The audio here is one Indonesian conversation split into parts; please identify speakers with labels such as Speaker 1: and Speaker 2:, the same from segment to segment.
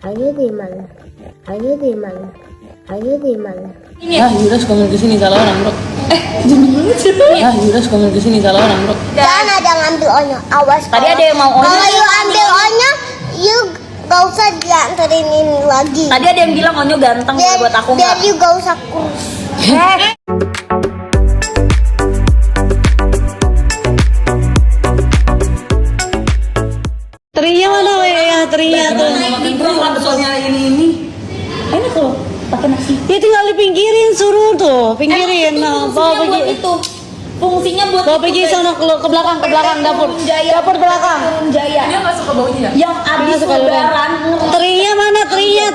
Speaker 1: Ayo di mana? Ayo di mana? Ayo di mana?
Speaker 2: Yudas komen kesini salah orang bro. Yudas komen kesini salah orang bro.
Speaker 1: Jangan ada ngambil onyo, awas.
Speaker 3: Tadi ada yang mau onyo.
Speaker 1: Kalau you ambil onyo, you gak usah dianterin ini lagi.
Speaker 3: Tadi ada yang bilang Onyo ganteng buat aku
Speaker 1: biar
Speaker 3: nggak?
Speaker 1: you gak usah kurus.
Speaker 4: Terinya mana ya? Terinya tuh.
Speaker 3: Betulnya ini. Ini tuh pakai nasi.
Speaker 4: Ya tinggal dipinggirin, suruh tuh, pinggirin. Nah, bawa pergi.
Speaker 3: Itu fungsinya buat
Speaker 4: Bawa pergi sana ke belakang dapur. Dapur belakang.
Speaker 3: Turun Jaya. Dia nggak suka baunya. Yang abis
Speaker 4: Nggak suka
Speaker 3: lebaran.
Speaker 4: Terinya mana?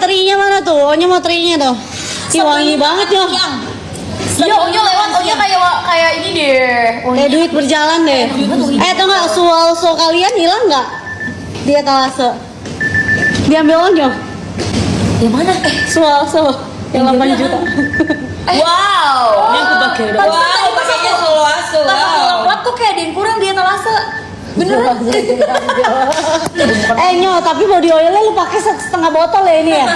Speaker 4: Terinya mana tuh? Onyo mau terinya tuh. Ih, wangi banget ya.
Speaker 3: Iya, Onyo lewat. Onyo kayak ini deh.
Speaker 4: Kayak duit berjalan deh. Tau nggak sual kalian hilang nggak? Dia talase. Diambil Onyo.
Speaker 3: Yang mana?
Speaker 4: Sual yang 8 juta.
Speaker 3: Wow.
Speaker 2: Ini aku pakai udah.
Speaker 3: Wow, pakainya soloaso. Wow. Tuh kayak ada yang kurang dia talase. Beneran?
Speaker 4: Nyo, tapi body oilnya lu pakai setengah botol ya ini ya?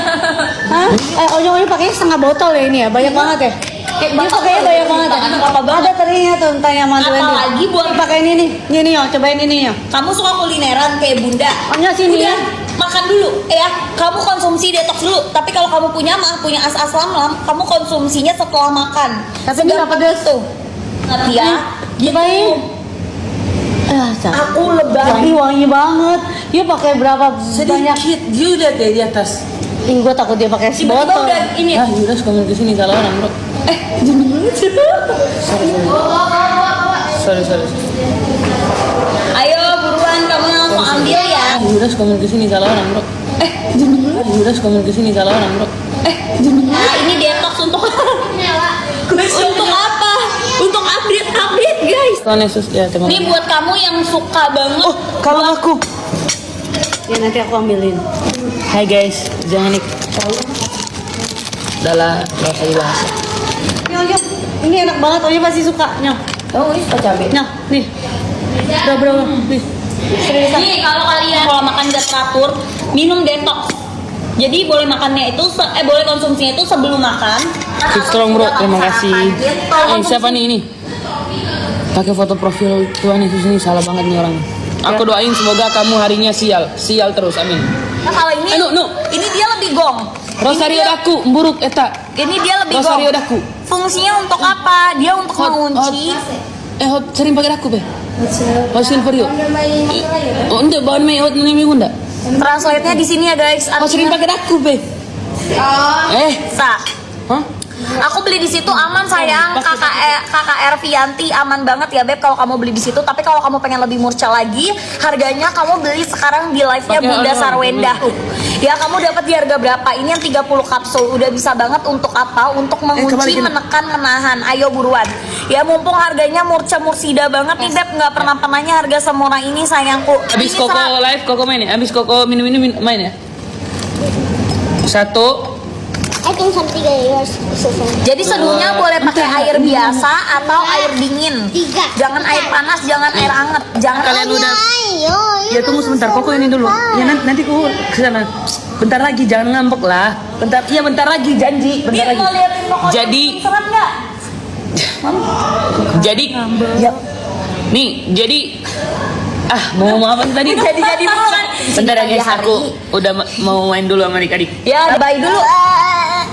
Speaker 4: Hah? Onyo pakai setengah botol ya ini ya? Banyak banget ya?
Speaker 3: Kayak
Speaker 4: Dia pakainya banyak banget ya? Ada terinya tuh, tanya mantu Wendy.
Speaker 3: Apalagi buat
Speaker 4: pakai ini nih, Yo, cobain ini Yo.
Speaker 3: kamu suka kulineran kayak bunda.
Speaker 4: Onyo sini ya.
Speaker 3: Makan dulu ya, kamu konsumsi detox dulu. Tapi kalau kamu punya as lam, kamu konsumsinya setelah makan.
Speaker 4: Tapi ini apa
Speaker 3: Segampang itu. Ngerti ya?
Speaker 4: Cobain.
Speaker 3: Aku lebaran.
Speaker 4: Wangi banget. Dia pakai berapa banyak?
Speaker 2: Sedikit, dia udah deh di atas.
Speaker 4: Gue takut dia pakai
Speaker 3: Tiba-tiba
Speaker 4: sebotol.
Speaker 3: udah ini.
Speaker 2: Yudas komen kesini salah orang bro. Sorry.
Speaker 3: Ayo buruan kamu langsung ambil ya.
Speaker 2: Yudas komen kesini salah orang bro. Yudas komen kesini salah orang bro.
Speaker 3: Nah ini detox untuk untuk apa? Untuk update guys.
Speaker 2: Tuhan Yesus ya teman.
Speaker 3: Ini buat kamu yang suka banget.
Speaker 2: Kalau aku.
Speaker 4: Ya nanti aku ambilin.
Speaker 2: Hai guys, jangan nih. Dalah, nggak usah dibahas.
Speaker 4: Yo, ini enak banget. Onyo pasti suka. Nyo.
Speaker 3: Oh ini suka cabai.
Speaker 4: Nah, nih. Berapa? Nih. Seriusan.
Speaker 3: Nih kalau kalian pola makan gak teratur, minum detox. Jadi boleh makannya itu, boleh konsumsinya itu sebelum makan.
Speaker 2: Keep strong bro, terima kasih.
Speaker 3: Gitu.
Speaker 2: Siapa nih ini? Pakai foto profil Tuhan Yesus ini salah banget nih orang. Aku doain semoga kamu harinya sial terus, amin.
Speaker 3: Nah kalau ini, ini dia lebih gong.
Speaker 2: Rosario daku, buruk eta.
Speaker 3: Ini dia lebih
Speaker 2: Rosario
Speaker 3: gong.
Speaker 2: daku.
Speaker 3: Fungsinya untuk apa? Dia untuk mengunci.
Speaker 2: Hot sering pakai daku be. Hot silver yuk. Oh enggak, bahan main hot nih minggu enggak.
Speaker 3: Translate-nya di sini ya guys.
Speaker 2: Hot sering pakai daku be.
Speaker 3: Sa.
Speaker 2: Hah?
Speaker 3: Aku beli di situ aman sayang. KKR Vianti aman banget ya beb kalau kamu beli di situ. Tapi kalau kamu pengen lebih murca lagi, harganya kamu beli sekarang di live-nya
Speaker 2: Pakai
Speaker 3: Bunda
Speaker 2: online,
Speaker 3: Sarwendah. Ya kamu dapat di harga berapa? Ini yang 30 kapsul. Udah bisa banget untuk apa? Untuk mengunci, menekan, menahan. Ayo buruan. Ya mumpung harganya murca mursida banget nih beb, nggak pernah penanya harga semurah ini sayangku.
Speaker 2: Abis
Speaker 3: Ini
Speaker 2: Koko live, Koko main ya? Abis Koko minum main ya? 1.
Speaker 1: I think something yours.
Speaker 3: Jadi seduhnya boleh pakai air biasa atau air dingin.
Speaker 1: 3.
Speaker 3: Jangan air panas, jangan air anget, jangan
Speaker 2: Kalian udah.
Speaker 1: Ayo.
Speaker 2: Ya tunggu sebentar, Koko ini dulu. Ya nanti Koko kesana. Bentar lagi, jangan ngambek lah. Bentar lagi, janji. Bentar lagi.
Speaker 3: Mau liatin pokoknya
Speaker 2: Jadi,
Speaker 3: serat nggak?
Speaker 2: ya. Nih, jadi mau apa tadi?
Speaker 3: Jadi bukan.
Speaker 2: Bentar ya guys, aku udah mau main dulu sama adik-adik.
Speaker 3: Ya, bye dulu.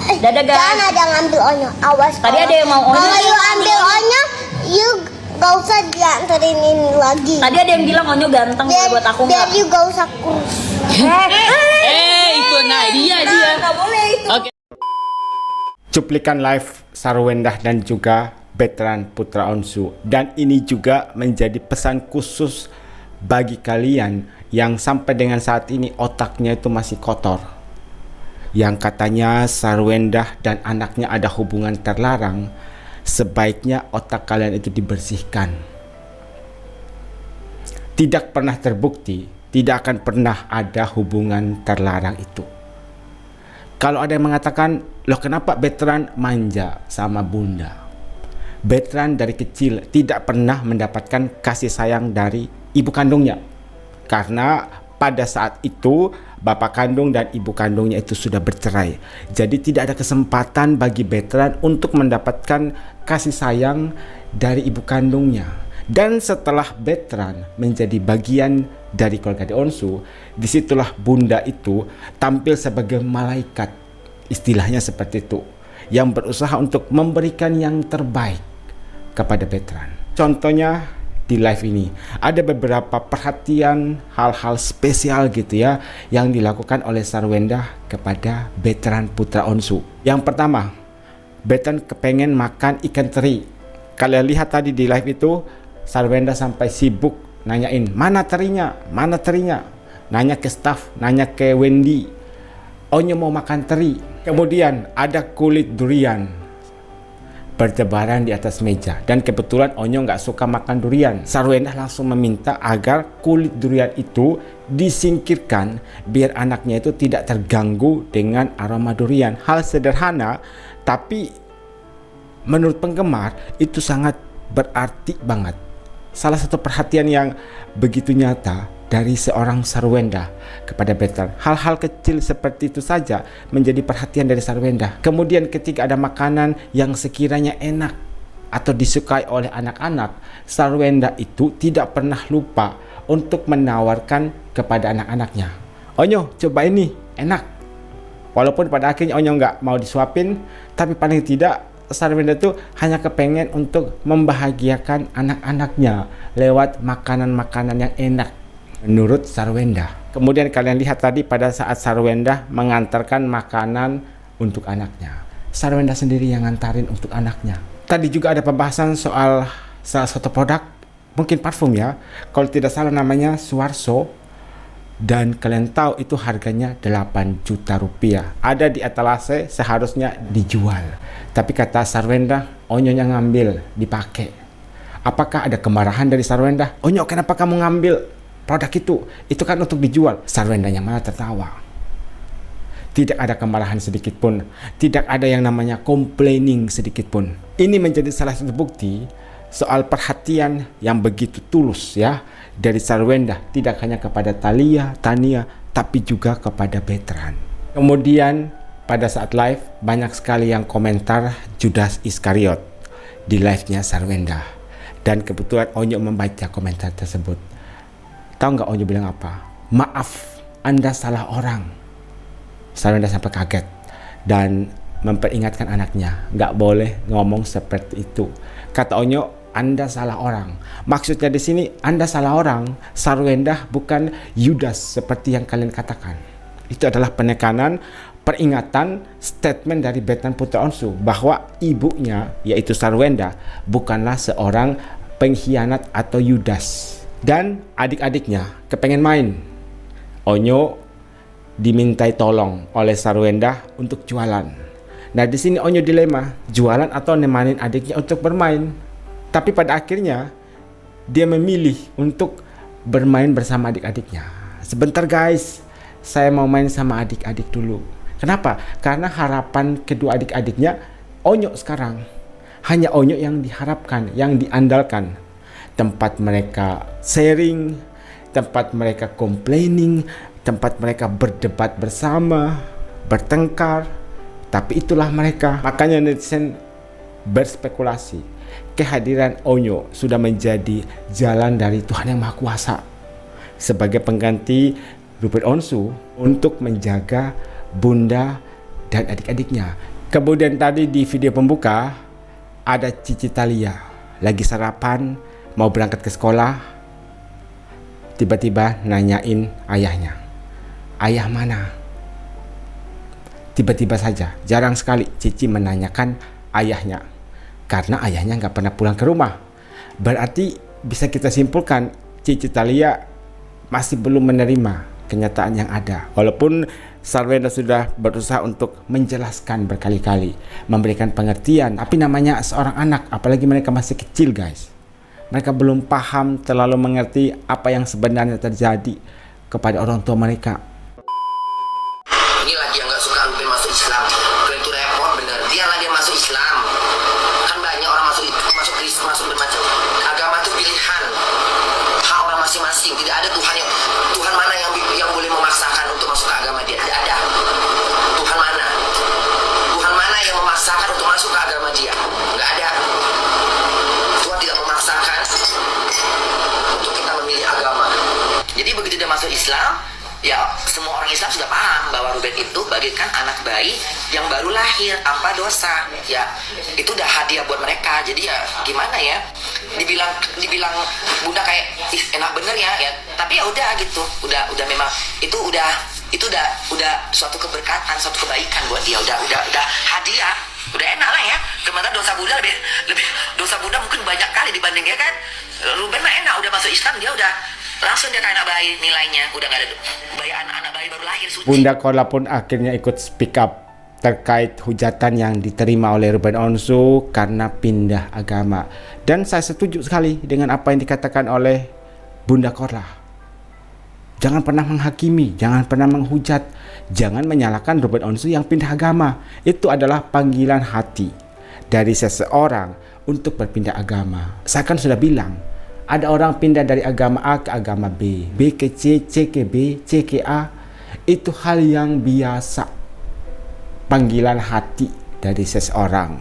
Speaker 3: Dadah guys.
Speaker 1: Jangan ada ngambil onyo, awas.
Speaker 3: Tadi ada yang mau onyo.
Speaker 1: Kalau you ambil onyo, you gak usah dianterin ini lagi.
Speaker 3: Tadi ada yang bilang Onyo ganteng buat aku
Speaker 1: biar
Speaker 3: nggak?
Speaker 1: you gak usah kurus.
Speaker 2: Ikut dia.
Speaker 3: Nggak boleh itu.
Speaker 2: Oke.
Speaker 5: Cuplikan live Sarwendah dan juga Betran Putra Onsu. Dan ini juga menjadi pesan khusus bagi kalian yang sampai dengan saat ini otaknya itu masih kotor. Yang katanya Sarwendah dan anaknya ada hubungan terlarang. Sebaiknya otak kalian itu dibersihkan. Tidak pernah terbukti, tidak akan pernah ada hubungan terlarang itu. Kalau ada yang mengatakan, loh kenapa Betran manja sama bunda? Betran dari kecil tidak pernah mendapatkan kasih sayang dari ibu kandungnya. Karena pada saat itu bapak kandung dan ibu kandungnya itu sudah bercerai. Jadi tidak ada kesempatan bagi Bertrand untuk mendapatkan kasih sayang dari ibu kandungnya. Dan setelah Bertrand menjadi bagian dari keluarga Deonsu, disitulah bunda itu tampil sebagai malaikat, istilahnya seperti itu, yang berusaha untuk memberikan yang terbaik kepada Bertrand. Contohnya di live ini ada beberapa perhatian, hal-hal spesial gitu ya yang dilakukan oleh Sarwendah kepada Bertrand putra Onsu. Yang pertama, Bertrand kepengen makan ikan teri. Kalian lihat tadi di live itu, Sarwendah sampai sibuk nanyain mana terinya, nanya ke staff, nanya ke Wendy, Onyo mau makan teri. Kemudian ada kulit durian bertebaran di atas meja, dan kebetulan Onyo nggak suka makan durian. Sarwendah langsung meminta agar kulit durian itu disingkirkan biar anaknya itu tidak terganggu dengan aroma durian. Hal sederhana, tapi menurut penggemar itu sangat berarti banget. Salah satu perhatian yang begitu nyata dari seorang Sarwendah kepada Bertrand. Hal-hal kecil seperti itu saja menjadi perhatian dari Sarwendah. Kemudian ketika ada makanan yang sekiranya enak atau disukai oleh anak-anak, Sarwendah itu tidak pernah lupa untuk menawarkan kepada anak-anaknya. Onyo, coba ini, enak. Walaupun pada akhirnya Onyo nggak mau disuapin, tapi paling tidak Sarwendah itu hanya kepengen untuk membahagiakan anak-anaknya lewat makanan-makanan yang enak menurut Sarwendah. Kemudian kalian lihat tadi pada saat Sarwendah mengantarkan makanan untuk anaknya, Sarwendah sendiri yang ngantarin untuk anaknya. Tadi juga ada pembahasan soal salah satu produk, mungkin parfum ya, kalau tidak salah namanya Suarso, dan kalian tahu itu harganya 8 juta rupiah. Ada di etalase, seharusnya dijual, tapi kata Sarwendah, Onyonya ngambil, dipakai. Apakah ada kemarahan dari Sarwendah? Onyo, kenapa kamu ngambil produk itu? Itu kan untuk dijual. Sarwendahnya malah tertawa. Tidak ada kemarahan sedikit pun, tidak ada yang namanya complaining sedikit pun. Ini menjadi salah satu bukti soal perhatian yang begitu tulus ya dari Sarwendah, tidak hanya kepada Tania, tapi juga kepada Bertrand. Kemudian pada saat live banyak sekali yang komentar Judas Iskariot di live-nya Sarwendah, dan kebetulan Onyo membaca komentar tersebut. Tahu nggak Onyo bilang apa? Maaf, Anda salah orang. Sarwendah sampai kaget dan memperingatkan anaknya, nggak boleh ngomong seperti itu. Kata Onyo, Anda salah orang. Maksudnya di sini Anda salah orang. Sarwendah bukan Yudas seperti yang kalian katakan. Itu adalah penekanan, peringatan, statement dari Bertrand putra Onsu bahwa ibunya yaitu Sarwendah bukanlah seorang pengkhianat atau Yudas. Dan adik-adiknya kepengen main. Onyo dimintai tolong oleh Sarwendah untuk jualan. Nah di sini Onyo dilema, jualan atau nemanin adiknya untuk bermain. Tapi pada akhirnya dia memilih untuk bermain bersama adik-adiknya. Sebentar guys, saya mau main sama adik-adik dulu. Kenapa? Karena harapan kedua adik-adiknya Onyo sekarang. Hanya Onyo yang diharapkan, yang diandalkan. Tempat mereka sharing, tempat mereka complaining, tempat mereka berdebat bersama, bertengkar. Tapi itulah mereka. Makanya netizen berspekulasi, kehadiran Onyo sudah menjadi jalan dari Tuhan Yang Maha Kuasa sebagai pengganti Rupert Onsu untuk menjaga bunda dan adik-adiknya. Kemudian tadi di video pembuka ada Cici Thalia lagi sarapan mau berangkat ke sekolah, tiba-tiba nanyain ayahnya, ayah mana? Tiba-tiba saja, jarang sekali Cici menanyakan ayahnya, karena ayahnya nggak pernah pulang ke rumah. Berarti bisa kita simpulkan Cici Thalia masih belum menerima kenyataan yang ada. Walaupun Sarwendah sudah berusaha untuk menjelaskan berkali-kali, memberikan pengertian, tapi namanya seorang anak, apalagi mereka masih kecil guys. Mereka belum paham, terlalu mengerti apa yang sebenarnya terjadi kepada orang tua mereka.
Speaker 6: Ini lagi yang nggak suka Rupin masuk Islam. Kalau itu repot bener. Dia lagi masuk Islam. Kan banyak orang masuk Kristen, masuk bermacam agama itu pilihan. Hak orang masing-masing. Tidak ada Tuhan mana yang boleh memaksakan untuk masuk agama. udah masuk Islam, ya semua orang Islam sudah paham bahwa Ruben itu bagaikan anak bayi yang baru lahir tanpa dosa. Ya itu udah hadiah buat mereka. Jadi ya gimana ya, dibilang bunda kayak enak bener ya, tapi ya udah gitu, udah memang itu udah suatu keberkatan, suatu kebaikan buat dia, udah hadiah, udah enak lah ya. Sementara dosa bunda lebih dosa bunda mungkin banyak kali dibanding ya kan. Ruben mah enak, udah masuk Islam, dia udah langsung dia kayak anak bayi nilainya, udah gak ada bayi, anak bayi baru lahir suci.
Speaker 5: Bunda Korla pun akhirnya ikut speak up terkait hujatan yang diterima oleh Ruben Onsu karena pindah agama. Dan saya setuju sekali dengan apa yang dikatakan oleh Bunda Korla. Jangan pernah menghakimi, jangan pernah menghujat, jangan menyalahkan Ruben Onsu yang pindah agama. Itu adalah panggilan hati dari seseorang untuk berpindah agama. Saya kan sudah bilang, ada orang pindah dari agama A ke agama B, B ke C, C ke B, C ke A. Itu hal yang biasa. Panggilan hati dari seseorang.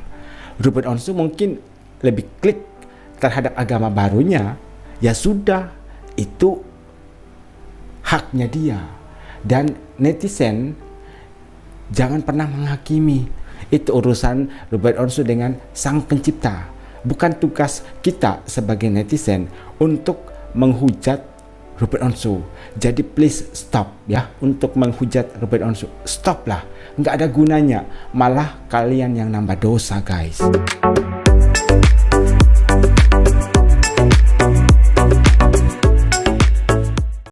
Speaker 5: Ruben Onsu mungkin lebih klik terhadap agama barunya. Ya sudah, itu haknya dia. Dan netizen jangan pernah menghakimi. Itu urusan Ruben Onsu dengan Sang Pencipta. Bukan tugas kita sebagai netizen untuk menghujat Ruben Onsu. Jadi please stop ya untuk menghujat Ruben Onsu. Stop lah, nggak ada gunanya. Malah kalian yang nambah dosa guys.